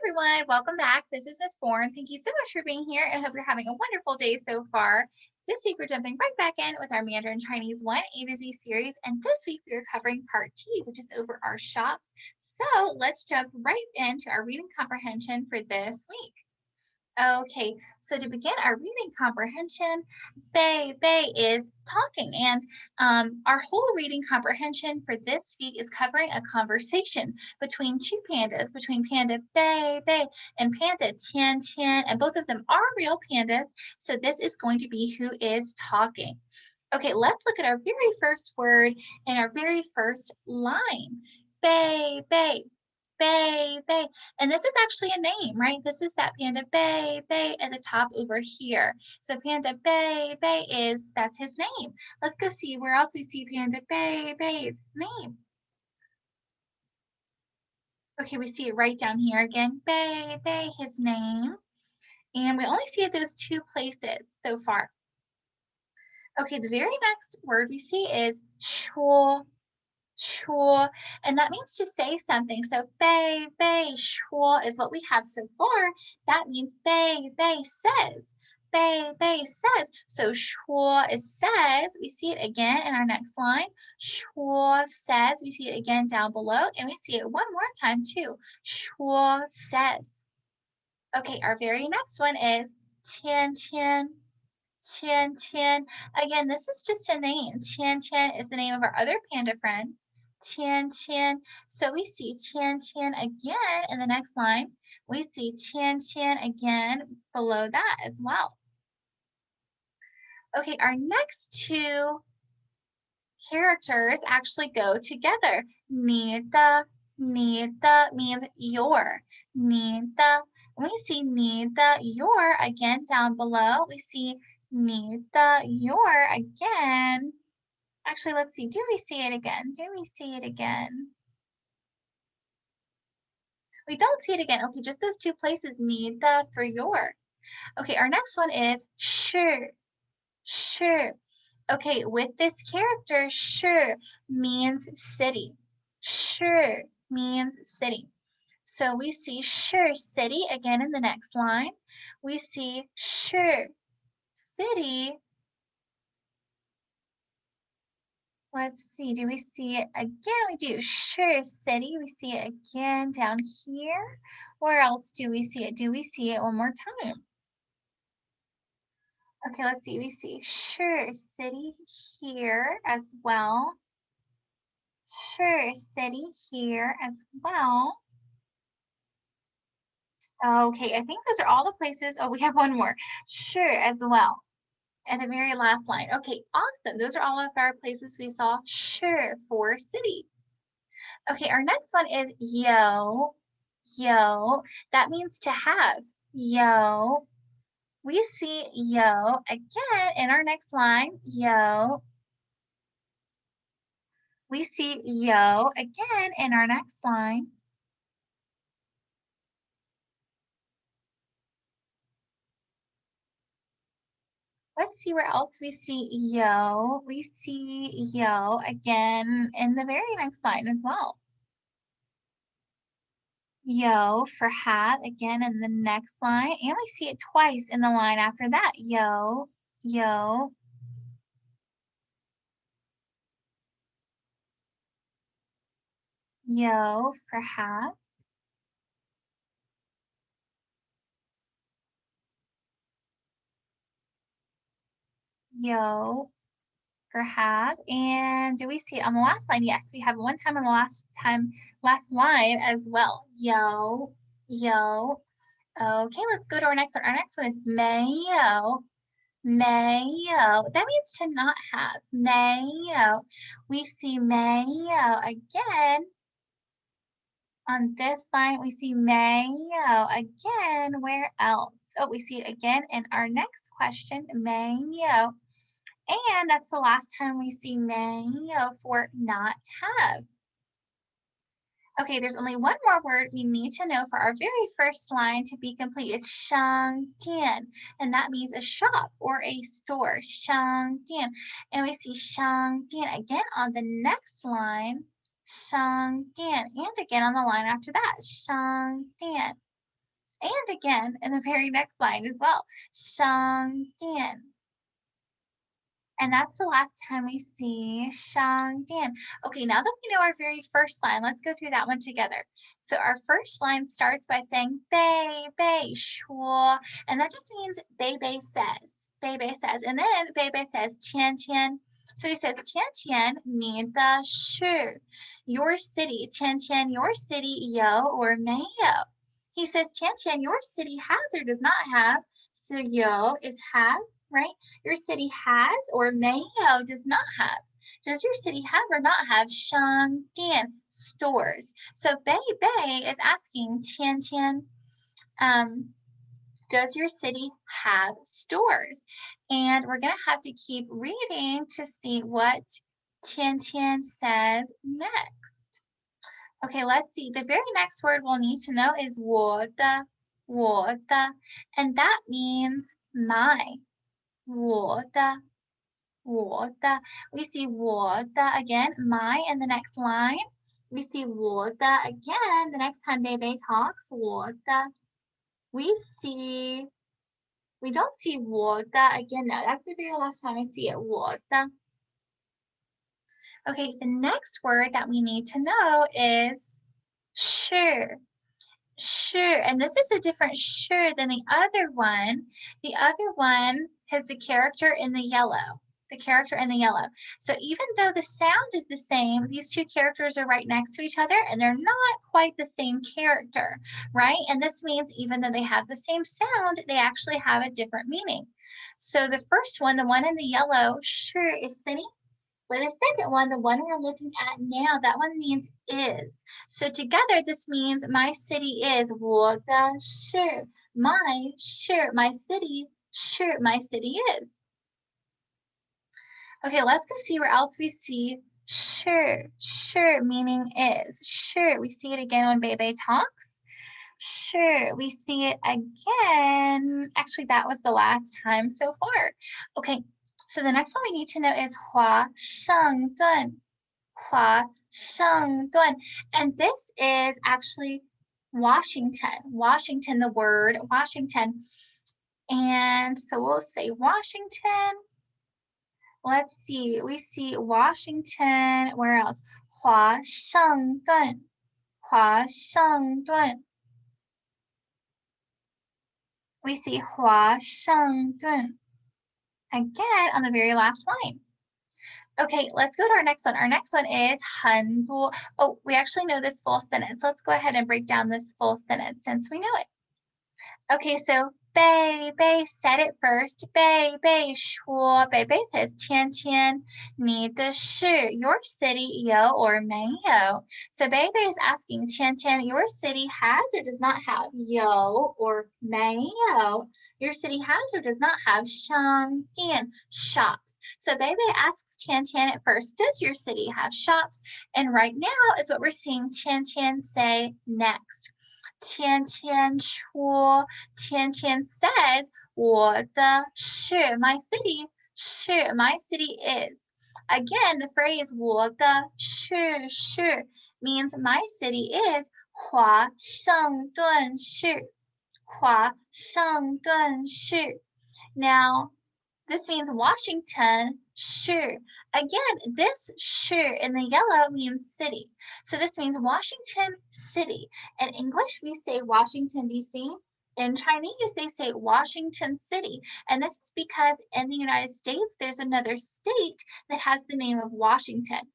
everyone, welcome back. This is Miss Bourne. Thank you so much for being here and I hope you're having a wonderful day so far. This week we're jumping right back in with our Mandarin Chinese 1 A to Z series, and this week we are covering part T, which is over our shops. So let's jump right into our reading comprehension for this week. Okay, so to begin our reading comprehension, Bei is talking, and our whole reading comprehension for this week is covering a conversation between two pandas, between Panda Bei and Panda Tian, and both of them are real pandas, so this is going to be who is talking. Okay, let's look at our very first word in our very first line. Bei. Bei. And this is actually a name, right? This is that Panda Bei at the top over here. So Panda Bei that's his name. Let's go see where else we see Panda Bei's name. Okay, we see it right down here again. Bei, his name. And we only see it those two places so far. Okay, the very next word we see is shuo. Sure, and that means to say something. So bei sure is what we have so far. That means bei says. Bei says. So sure is says. We see it again in our next line. Sure says. We see it again down below, and we see it one more time too. Sure says. Okay, our very next one is Tian. Again, this is just a name. Tian is the name of our other panda friend. Tian. So we see Tian again in the next line. We see Tian again below that as well. Okay, our next two characters actually go together. 你的 means your. 你的. We see 你的 your again down below. We see 你的 your again. Actually, let's see. Do we see it again? We don't see it again. Okay, just those two places. 你的 for your. Okay, our next one is 是. Okay, with this character, 是 means city. 是 means city. So we see 是 city again in the next line. We see 是 city. Let's see, do we see it again? We do. 是 city. We see it again down here. Where else do we see it? Do we see it one more time? Okay, let's see. We see 是 city here as well. 是 city here as well. Okay, I think those are all the places. Oh, we have one more. 是 as well. At the very last line. Okay, awesome. Those are all of our places we saw 是 for city. Okay, our next one is yo. That means to have. Yo. We see yo again in our next line. Yo. We see yo again in our next line. Let's see where else we see yo. We see yo again in the very next line as well. Yo for have again in the next line, and we see it twice in the line after that. Yo. Yo for have. Yo for have. And do we see it on the last line? Yes, we have one time on the last line as well. Yo. Okay, let's go to our next one. Our next one is mayo. That means to not have. Mayo. We see mayo again. On this line, we see mayo again. Where else? Oh, we see it again in our next question, mayo. And that's the last time we see mayo for not have. Okay, there's only one more word we need to know for our very first line to be complete. It's 商店, and that means a shop or a store. 商店. And we see 商店 again on the next line. 商店, and again on the line after that. 商店. And again, in the very next line as well, 商店. And that's the last time we see 商店. Okay, now that we know our very first line, let's go through that one together. So our first line starts by saying 贝贝说, and that just means 贝贝 says. 贝贝 says. And then 贝贝 says 芊芊. So he says 芊芊你的是 your city. 芊芊 your city 有 or 没有. He says 芊芊 your city has or does not have. So 有 is have, right? Your city has or may have does not have. Does your city have or not have 商店 stores? So Bei Bei is asking Tian Tian, does your city have stores? And we're going to have to keep reading to see what Tian Tian says next. Okay, let's see. The very next word we'll need to know is 我的, and that means my. 我的, 我的. We see 我的 again, my in the next line. We see 我的 again the next time Bebe talks, 我的. We don't see 我的 again now. That's the very last time I see it, 我的. Okay, the next word that we need to know is 是. Sure, and this is a different sure than the other one. The other one has the character in the yellow. The character in the yellow. So even though the sound is the same, these two characters are right next to each other and they're not quite the same character, right? And this means even though they have the same sound, they actually have a different meaning. So the first one, the one in the yellow, sure is city. But the second one, the one we're looking at now, that one means is. So together, this means my city is 我的是 my 是 my city 是 my city is. Okay, let's go see where else we see 是 meaning is. 是, we see it again when Bebe talks. Sure, we see it again. Actually, that was the last time so far. Okay, so the next one we need to know is 华盛顿. 华盛顿. And this is actually Washington. Washington, the word Washington. And so we'll say Washington. Let's see. We see Washington. Where else? 华盛顿. 华盛顿. We see 华盛顿 again on the very last line. Okay, let's go to our next one. Our next one is 很多. Oh, we actually know this full sentence. Let's go ahead and break down this full sentence since we know it. Okay, so 贝贝 said it first. 贝贝说, Bebe says 芊芊你的是 your city 有 or 没有. So Bebe is asking 芊芊 your city has or does not have 有 or 没有. Your city has or does not have 商店 shops. So Bebe asks 芊芊 at first, does your city have shops? And right now is what we're seeing 芊芊 say next. 芊芊说, 芊芊 says, 我的是 my city, 是 my city is. Again, the phrase 我的是 means my city is 华盛顿市. 华盛顿市. Now, this means Washington, sure. Again, this sure in the yellow means city. So this means Washington City. In English, we say Washington, D.C. In Chinese, they say Washington City. And this is because in the United States, there's another state that has the name of Washington.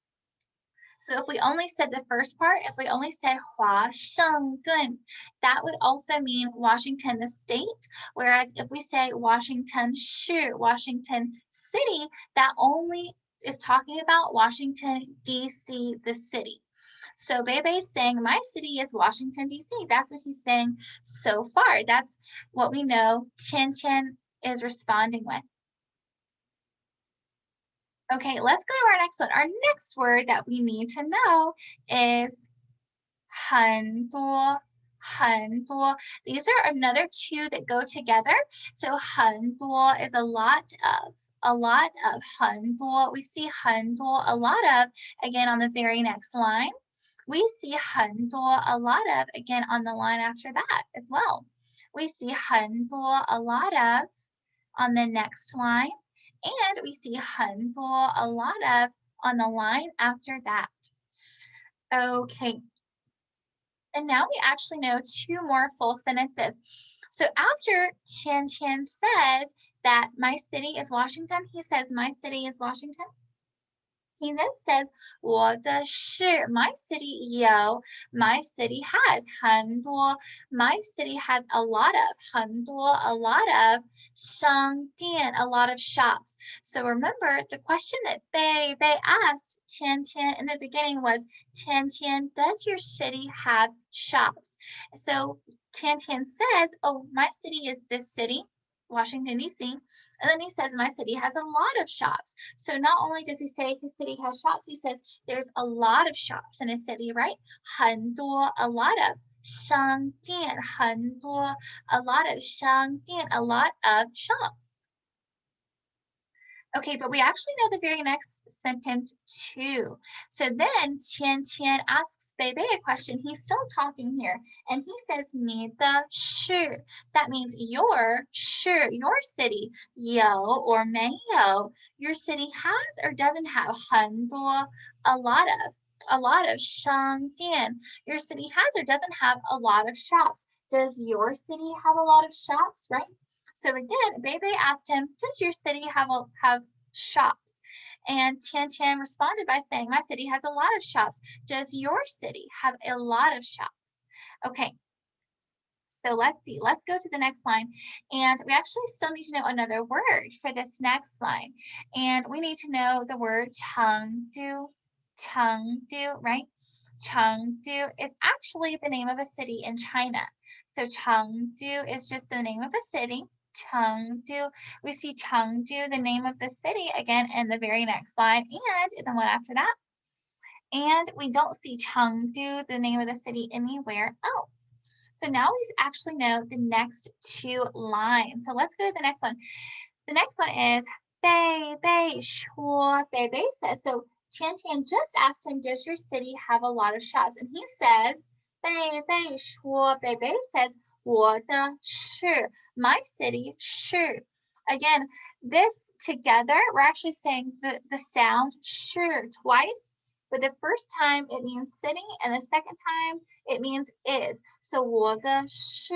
So if we only said the first part, if we only said 华盛顿, that would also mean Washington the state. Whereas if we say Washington 市, Washington City, that only is talking about Washington, D.C., the city. So Bebe is saying, my city is Washington, D.C. That's what he's saying so far. That's what we know Tian Tian is responding with. Okay, let's go to our next one. Our next word that we need to know is 很多. 很多. These are another two that go together. So 很多 is a lot of. 很多. We see 很多, a lot of, again on the very next line. We see 很多, a lot of, again on the line after that as well. We see 很多, a lot of, on the next line. And we see 很多, a lot of, on the line after that. Okay. And now we actually know two more full sentences. So after Tian Tian says that my city is Washington, he says my city is Washington. He then says 我的是 my city 有 my city has 很多 my city has a lot of 很多 a lot of 商店 a lot of shops. So remember the question that they asked Tian Tian in the beginning was Tian Tian, does your city have shops? So Tian Tian says, oh, my city is this city, Washington D.C. And then he says, my city has a lot of shops. So not only does he say his city has shops, he says there's a lot of shops in his city, right? 很多, a lot of. 商店,很多, a lot of 商店, a lot of shops. Okay, but we actually know the very next sentence too. So then Tian Tian asks Bebe a question. He's still talking here. And he says, 你的是. That means your, 是, your city. 有 or 没有. Your city has or doesn't have 很多, a lot of. A lot of 商店. Your city has or doesn't have a lot of shops. Does your city have a lot of shops, right? So again, Bebe asked him, does your city have shops? And Tian Tian responded by saying, my city has a lot of shops. Does your city have a lot of shops? Okay. So let's see. Let's go to the next line. And we actually still need to know another word for this next line. And we need to know the word Chengdu. Chengdu, right? Chengdu is actually the name of a city in China. So Chengdu is just the name of a city. Chengdu. We see Chengdu, the name of the city, again in the very next slide and in the one after that. And we don't see Chengdu, the name of the city, anywhere else. So now we actually know the next two lines. So let's go to the next one. The next one is 贝贝说, Bebe says. So Tian Tian just asked him, does your city have a lot of shops? And he says, 贝贝说, Bebe says, 我的是, my city 是. Again, this together, we're actually saying the sound 是 twice. But the first time it means city, and the second time it means is. So 我的是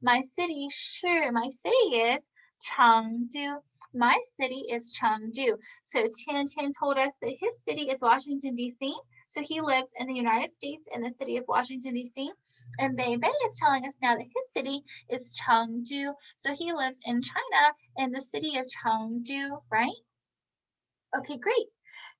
my city 是 my city is Chengdu. My city is Chengdu. So Tian Tian told us that his city is Washington, D.C. So he lives in the United States in the city of Washington, D.C. And Bebe is telling us now that his city is Chengdu. So he lives in China in the city of Chengdu, right? Okay, great.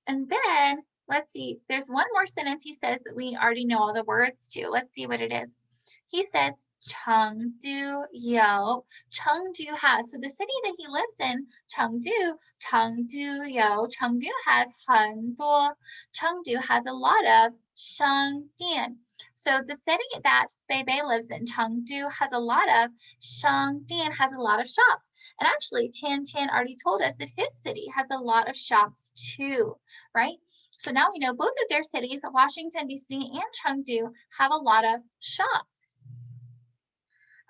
And then let's see, there's one more sentence he says that we already know all the words to. Let's see what it is. He says, Chengdu有, Chengdu has. So the city that he lives in, Chengdu, Chengdu有, Chengdu has 很多. Chengdu has a lot of 商店. So the city that Bebe lives in, Chengdu, has a lot of 商店, has a lot of shops. And actually, Tian Tian already told us that his city has a lot of shops too, right? So now we know both of their cities, Washington, D.C. and Chengdu, have a lot of shops.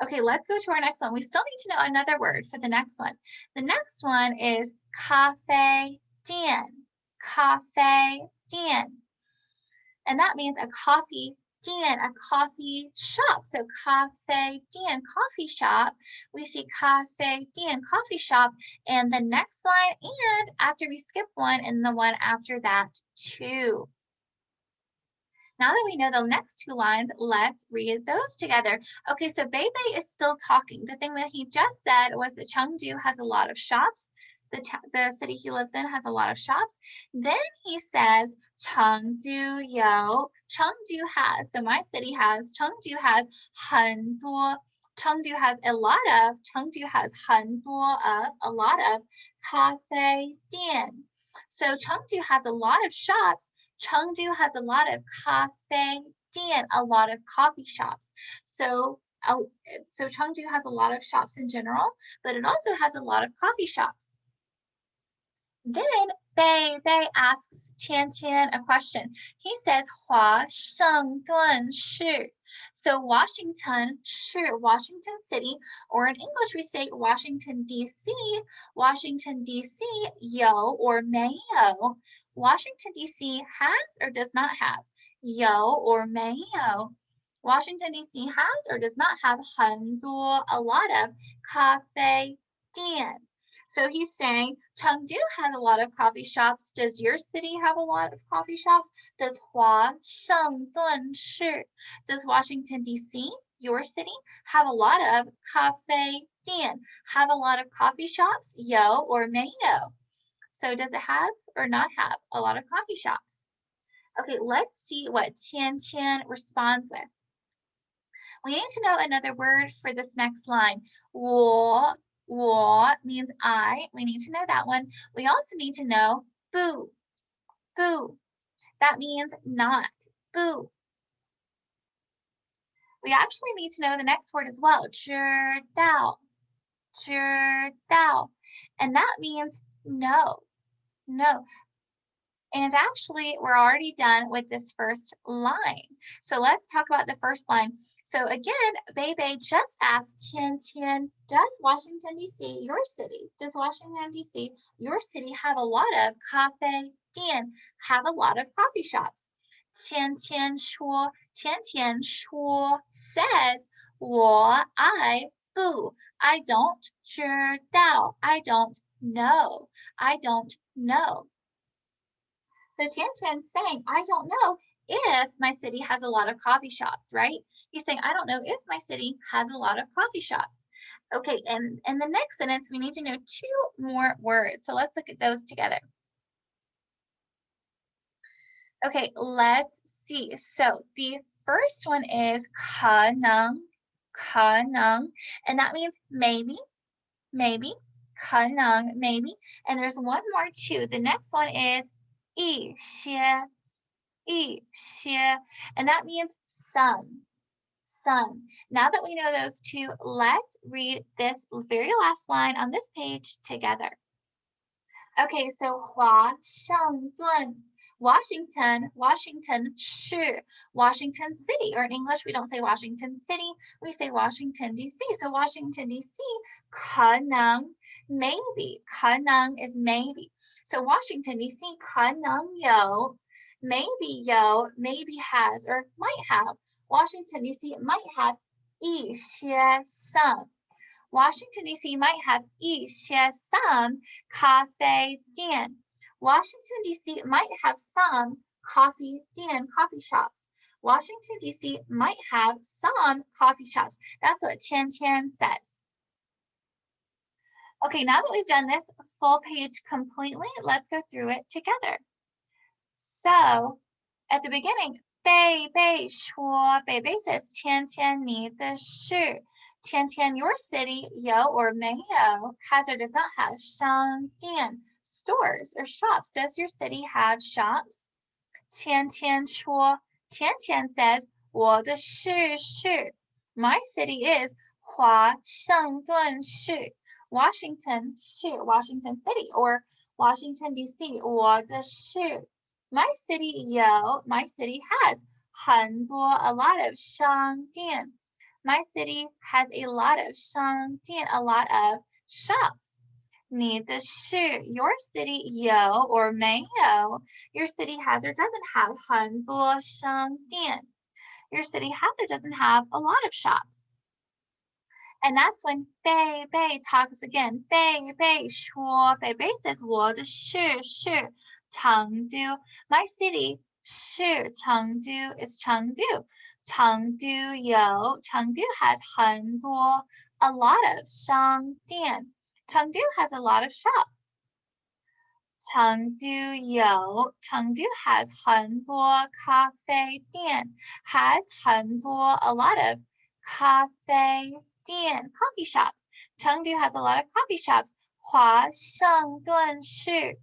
Okay, let's go to our next one. We still need to know another word for the next one. The next one is 咖啡店. 咖啡店. And that means a coffee 店, a coffee shop. So 咖啡店, coffee shop. We see 咖啡店, coffee shop, and the next line, and after we skip one, and the one after that too. Now that we know the next two lines, let's read those together. Okay, so Bebe is still talking. The thing that he just said was that Chengdu has a lot of shops. The city he lives in has a lot of shops. Then he says, Chengdu有, Chengdu has, so my city has, Chengdu has 很多, Chengdu has a lot of, Chengdu has 很多 of, a lot of 咖啡店. So Chengdu has a lot of shops. Chengdu has a lot of 咖啡店, a lot of coffee shops. So Chengdu has a lot of shops in general, but it also has a lot of coffee shops. Then Bei asks Tian Tian a question. He says, 华盛顿市. So Washington 是 Washington City, or in English we say Washington D.C. Washington D.C. 有 or 没有 Washington D.C. has or does not have 有 or 没有 Washington D.C. has or does not have 很多 a lot of 咖啡店 So he's saying Chengdu has a lot of coffee shops. Does your city have a lot of coffee shops? Does Does Washington D.C., your city, have a lot of 咖啡店, have a lot of coffee shops? 有 or 没有 So does it have or not have a lot of coffee shops? Okay, let's see what Tian Tian responds with. We need to know another word for this next line. 我 means I. We need to know that one. We also need to know 不. That means not. 不. We actually need to know the next word as well. 知道. And that means no. And actually, we're already done with this first line. So let's talk about the first line. So again, Bebe just asked Tian Tian, does Washington, D.C., your city, does Washington, D.C., your city have a lot of 咖啡店, have a lot of coffee shops? Tian Tian 说 says, I 不 I don't 知道 I don't know. So Tian Tian's saying, I don't know if my city has a lot of coffee shops, right? He's saying, I don't know if my city has a lot of coffee shops. Okay, and in the next sentence, we need to know 2 more words. So let's look at those together. Okay, let's see. So the first one is 可能, and that means maybe, 可能, maybe. And there's one more too. The next one is 一些, and that means some. Now that we know those 2, let's read this very last line on this page together. Okay, so 华盛顿, Washington 是 Washington City, or in English we don't say Washington City, we say Washington D.C. So Washington D.C. 可能 maybe, 可能 is maybe. So Washington D.C. 可能有 maybe 有 maybe has or might have. Washington D.C. might have 一些 some. Washington D.C. might have 一些 some 咖啡店. Washington D.C. might have some coffee shops. Washington D.C. might have some coffee shops. That's what Tian Tian says. Okay, now that we've done this full page completely, let's go through it together. So, at the beginning, 贝贝说, Bebe says, 芊芊你的是 Tian Tian, your city, 有 or 没有 has or does not have 商店 stores or shops. Does your city have shops? 芊芊说 Tian Tian says, 我的市 my city is 华盛顿市 Washington City or Washington D.C. 我的市 My city 有 my city has 很多 a lot of 商店 My city has a lot of 商店 a lot of shops 你的市 your city 有 or 没有 Your city has or doesn't have 很多商店 Your city has or doesn't have a lot of shops And that's when Bei talks again. Bei 说 Bei says 我的市 Chengdu. My city 是 Chengdu is Chengdu. Chengdu has 很多 a lot of 商店. Chengdu has a lot of shops. Chengdu has 很多咖啡店 has 很多 a lot of 咖啡店 coffee shops. Chengdu has a lot of coffee shops. 华盛顿市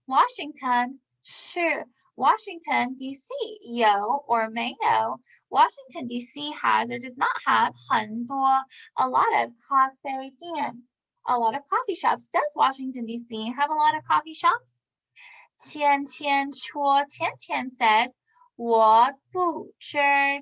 Washington 市 Washington D.C. 有 or 没有 Washington D.C. has or does not have 很多 a lot of 咖啡店 a lot of coffee shops. Does Washington D.C. have a lot of coffee shops? 芊芊说 Tian Tian says 我不知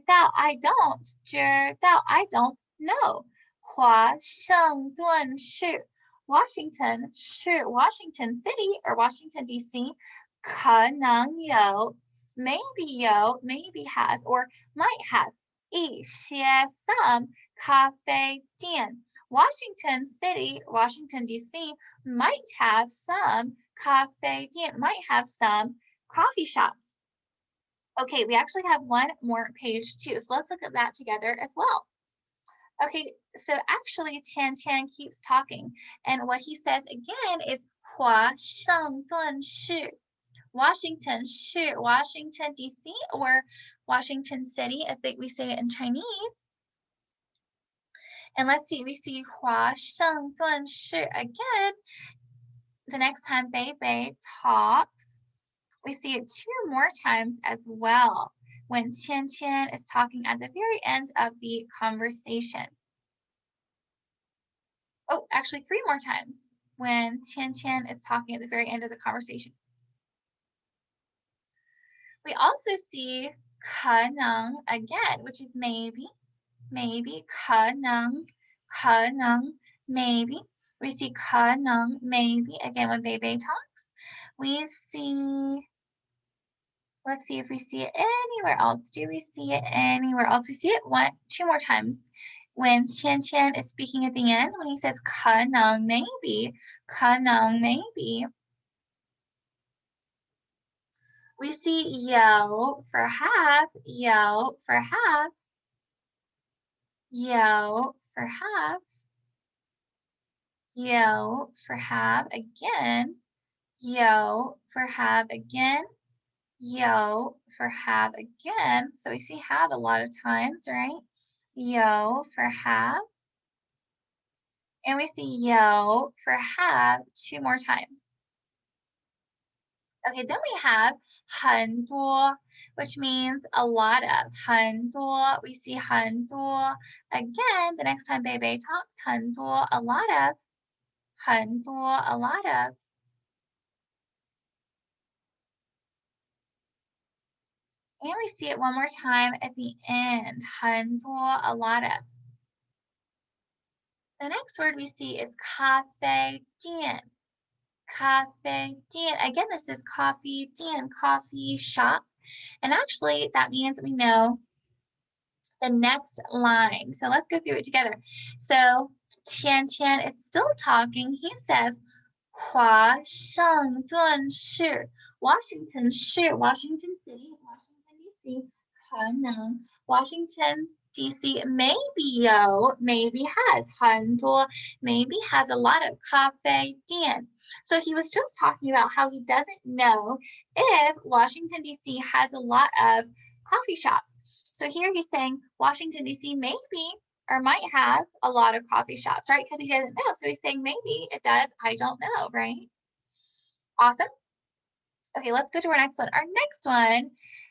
道 I don't 知道 I don't know 华盛顿市 Washington 市 Washington City or Washington D.C. 可能有 maybe 有 maybe has or might have 一些 some 咖啡店 Washington City Washington D.C. might have some 咖啡店 might have some coffee shops. Okay, we actually have one more page too, so let's look at that together as well. Okay, so actually Tian Tian keeps talking, and what he says again is 华盛顿市 Washington 市 Washington D.C. or Washington City as we say it in Chinese. And let's see, we see 华盛顿市 again. The next time Bei Bei talks, we see it 2 more times as well when Tian Tian is talking at the very end of the conversation. Oh, actually 3 more times when Tian Tian is talking at the very end of the conversation. We also see 可能 again, which is maybe, maybe, 可能 maybe. We see 可能 maybe again when Bei Bei talks. We see, let's see if we see it anywhere else. Do we see it anywhere else? We see it 2 more times when Qian Qian is speaking at the end, when he says 可能 maybe, 可能 maybe. We see 有 for have, 有 for have, 有 for have, 有 for have again, 有 for have again, 有 for have again. So we see have a lot of times, right? 有 for have. And we see 有 for have 2 more times. Okay, then we have 很多, which means a lot of. 很多, we see 很多. Again, the next time Bei Bei talks, 很多, a lot of. 很多, a lot of. And we see it one more time at the end. 很多, a lot of. The next word we see is 咖啡店. 咖啡店. Again, this is coffee 店, coffee shop. And actually, that means we know the next line. So let's go through it together. So Tian Tian is still talking. He says, 华盛顿市 Washington 市 Washington City, Washington D.C. 可能 Washington D.C. maybe 有 maybe has 很多 maybe has a lot of 咖啡店. So he was just talking about how he doesn't know if Washington D.C. has a lot of coffee shops. So here he's saying Washington D.C. maybe or might have a lot of coffee shops, right? Because he doesn't know. So he's saying maybe it does. I don't know, right? Awesome. Okay, let's go to our next one. Our next one,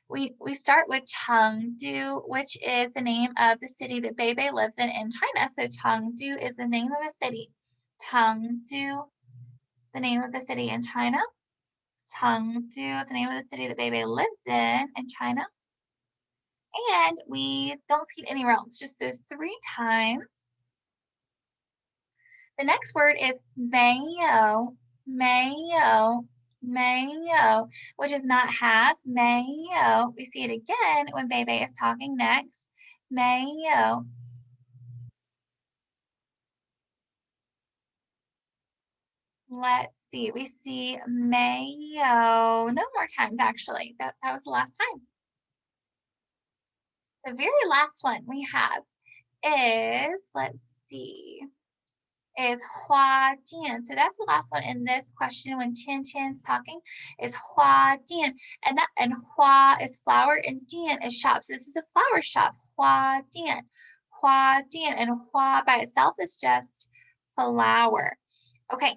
we start with Chengdu, which is the name of the city that Bei Bei lives in China. So Chengdu is the name of a city. Chengdu, the name of the city in China. Chengdu, the name of the city that Bei Bei lives in China. And we don't see it anywhere else, just those 3 times. The next word is mayo, mayo, mayo, which is not have, mayo. We see it again when Bei Bei is talking next, mayo. Let's see, we see mayo, no more times actually, that was the last time. The very last one we have is, let's see, is 花店. So that's the last one in this question when Tian Tian's talking is 花店. And 花is flower and 店 is shop. So this is a flower shop. 花店. 花店. And 花by itself is just flower. Okay,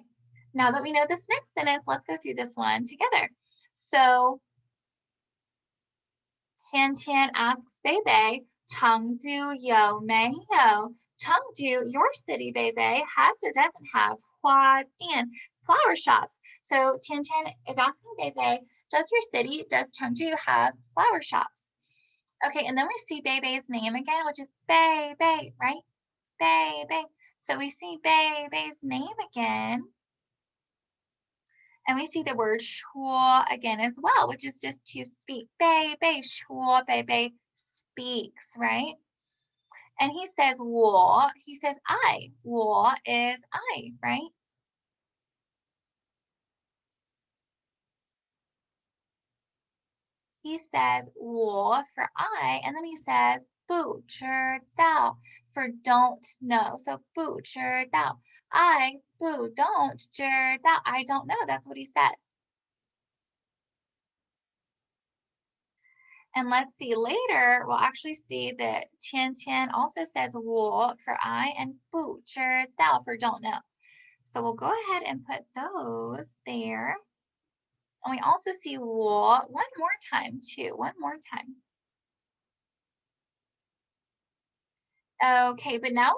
now that we know this next sentence, let's go through this one together. So Tian Tian asks Bei Bei, 成都有没有 Chengdu, your city, Beibei, has or doesn't have Hua Dian, flower shops. So Tian Tian is asking Beibei, does your city, does Chengdu have flower shops? Okay, and then we see Beibei's name again, which is Bei Bei, right? Bei Bei. So we see Bei Bei's name again. And we see the word shuo again as well, which is just to speak. Bei Bei shuo, Bei Bei speaks, right? And he says 我, he says I. 我 is I, right? He says 我 for I, and then he says 不知道 for don't know. So 不知道 I 不 don't 知道 I don't know. That's what he says. And let's see later, we'll actually see that Tian Tian also says 我 for I and 不知道 for don't know. So we'll go ahead and put those there. And we also see 我 one more time too, one more time. Okay, but now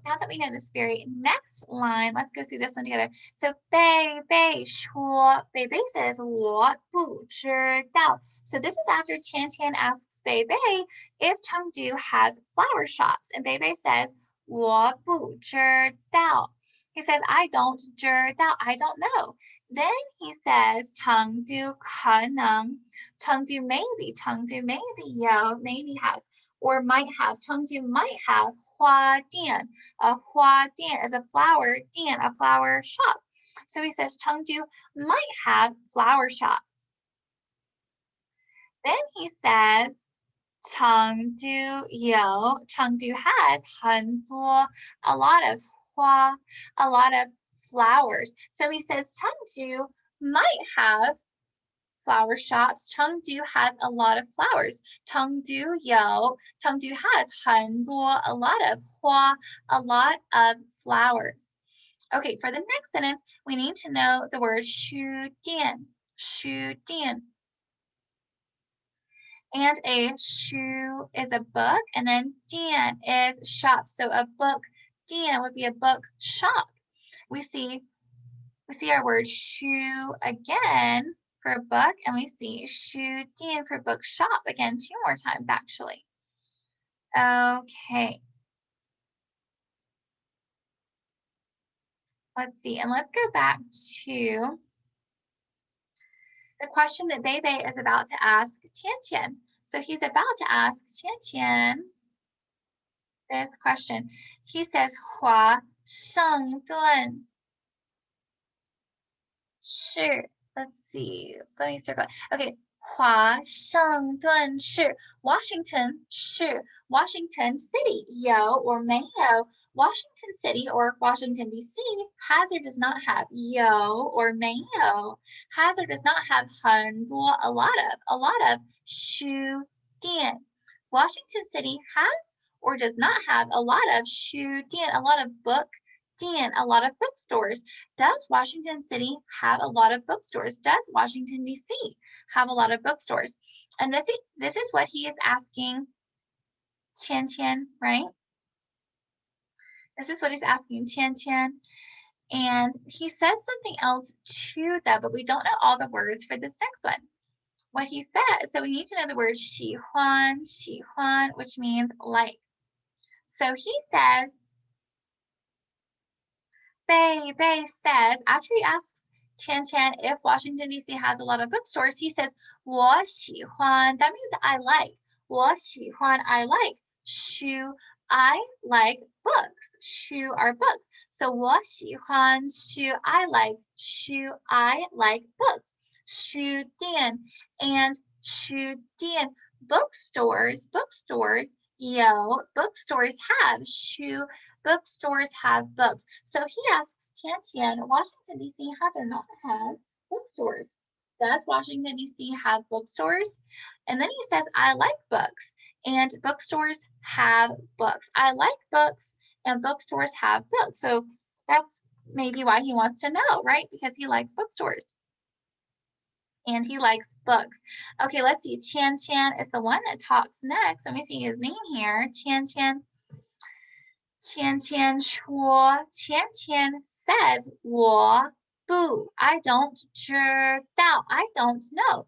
that we know this very next line, let's go through this one together. So 贝贝说, Bei says 我不知道. So this is after Tian Tian asks Bei if Chengdu has flower shops, and Bei says 我不知道. He says I don't 知道, I don't know. Then he says Chengdu 可能, Chengdu maybe 有, maybe has. Or might have. Chengdu might have Hua Dian. A Hua Dian is a flower, Dian, a flower shop. So he says Chengdu might have flower shops. Then he says Chengdu has 很多, a lot of hua, a lot of flowers. So he says Chengdu might have flower shops. Chengdu has a lot of flowers. Chengdu has 很多, a lot of 花, a lot of flowers. Okay, for the next sentence, we need to know the word 书店. And a shu is a book, and then dian is shop. So a book dian would be a book shop. We see our word shu again for a book, and we see 书店 for bookshop again 2 more times actually. Okay. Let's see, and let's go back to the question that Bei is about to ask Tian Tian. So he's about to ask Tian Tian this question. He says 华盛顿是 let's see, let me circle. Okay, 华盛顿市 Washington 市 Washington City 有 or 没有 Washington City or Washington DC has or does not have 有 or 没有 has or does not have 很多 a lot of 书店 Washington City has or does not have a lot of 书店 a lot of book a lot of bookstores. Does Washington City have a lot of bookstores? Does Washington DC have a lot of bookstores? And this is what he is asking Tian Tian, right? This is what he's asking Tian Tian. And he says something else too, though, but we don't know all the words for this next one. What he says, so we need to know the word 喜欢, which means like. So he says, Bei says, after he asks Tian Tian if Washington, D.C. has a lot of bookstores, he says, 我喜欢, that means I like. 我喜欢, I like. 书, I like books. 书 are books. So 我喜欢书, I like 书, I like books. 书店 and 书店, bookstores,有, bookstores have 书, bookstores have books. So he asks Tian Tian, Washington, D.C. has or not have bookstores? Does Washington, D.C. have bookstores? And then he says, I like books, and bookstores have books. I like books, and bookstores have books. So that's maybe why he wants to know, right? Because he likes bookstores. And he likes books. Okay, let's see. Tian Tian is the one that talks next. Let me see his name here. Tian Tian. 芊芊说, Tian says, 我不, I don't 知道, I don't know.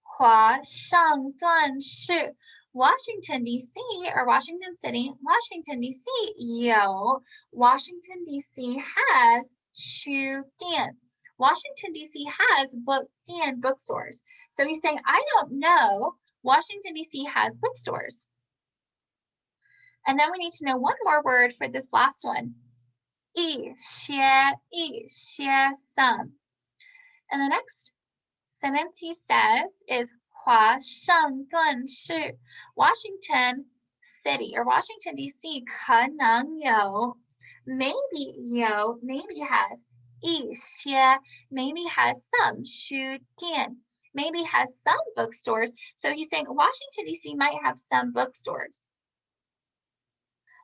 华盛顿市 Washington D.C. or Washington City, Washington D.C. 有 Washington D.C. has 书店. Washington D.C. has bookstores. So he's saying, I don't know. Washington D.C. has bookstores. And then we need to know one more word for this last one. 一些 some. And the next sentence he says is 华盛顿市 Washington City or Washington D.C. 可能有 maybe has 一些 maybe has some 书店 maybe has some bookstores. So he's saying Washington D.C. might have some bookstores.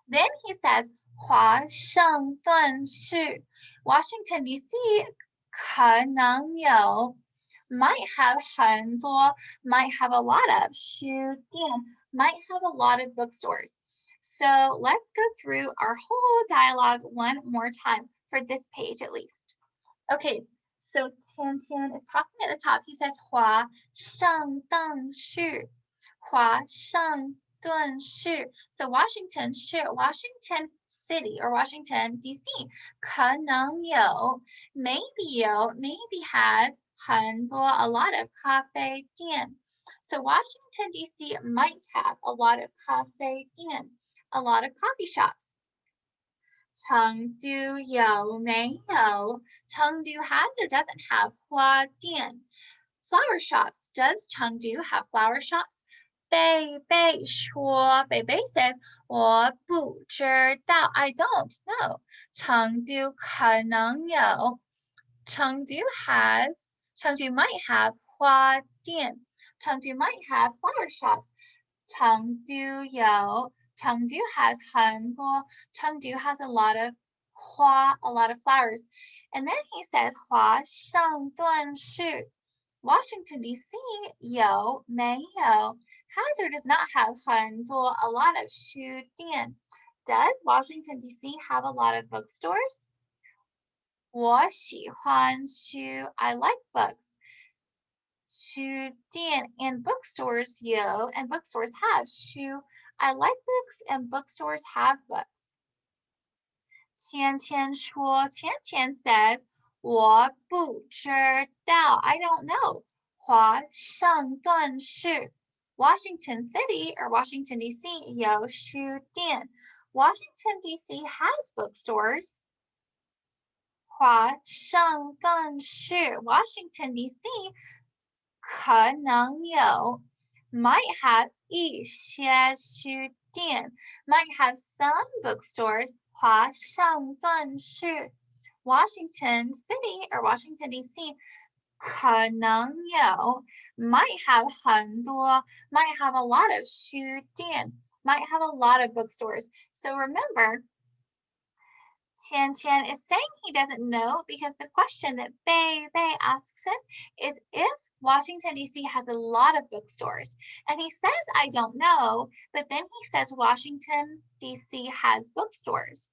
Then he says 华盛顿市 Washington D.C. 可能有 might have 很多 might have a lot of 书店 might have a lot of bookstores. So let's go through our whole dialogue one more time for this page at least. Okay, so Tian is talking at the top. He says 华盛顿市 华盛顿市 So Washington 市 Washington City or Washington D.C. 可能有 maybe has 很多 a lot of 咖啡店 So Washington D.C. might have a lot of 咖啡店 a lot of coffee shops. 成都有没有 Chengdu has or doesn't have 花店 Flower shops. Does Chengdu have flower shops? 贝贝说 Beibei says 我不知道 I don't know. 成都可能有 Chengdu might have 花店 Chengdu might have flower shops. 成都有 Chengdu has 很多 Chengdu has a lot of 花 a lot of flowers. And then he says 华盛顿市 Washington D.C. 有没有 has or does not have 很多 a lot of 书店 Does Washington D.C. have a lot of bookstores? 我喜欢书 I like books. 书店 and bookstores 有 and bookstores have 书 I like books and bookstores have books. 芊说 Tian says 我不知道 I don't know. 华盛顿市 Washington City or Washington D.C. 有书店 Washington D.C. has bookstores. 华盛顿市 Washington D.C. 可能有 might have 一些书店 might have some bookstores. 华盛顿市 Washington City or Washington D.C. 可能有 might have 很多 might have a lot of 书店 might have a lot of bookstores. So remember, Tian is saying he doesn't know because the question that Bei asks him is if Washington D.C. has a lot of bookstores. And he says, I don't know, but then he says Washington D.C. has bookstores.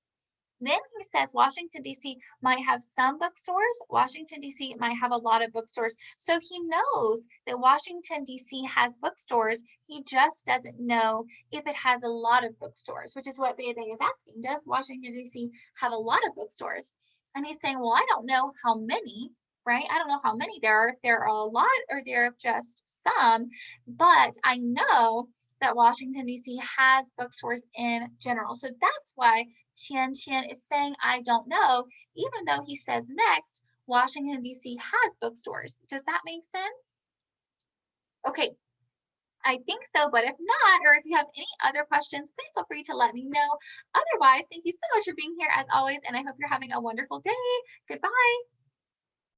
Then he says Washington, D.C. might have some bookstores. Washington, D.C. might have a lot of bookstores. So he knows that Washington, D.C. has bookstores. He just doesn't know if it has a lot of bookstores, which is what Bebe is asking. Does Washington, D.C. have a lot of bookstores? And he's saying, well, I don't know how many, right? I don't know how many there are, if there are a lot or there are just some, but I know that Washington, D.C. has bookstores in general. So that's why Tian is saying, I don't know, even though he says next, Washington, D.C. has bookstores. Does that make sense? Okay, I think so, but if not, or if you have any other questions, please feel free to let me know. Otherwise, thank you so much for being here as always, and I hope you're having a wonderful day. Goodbye.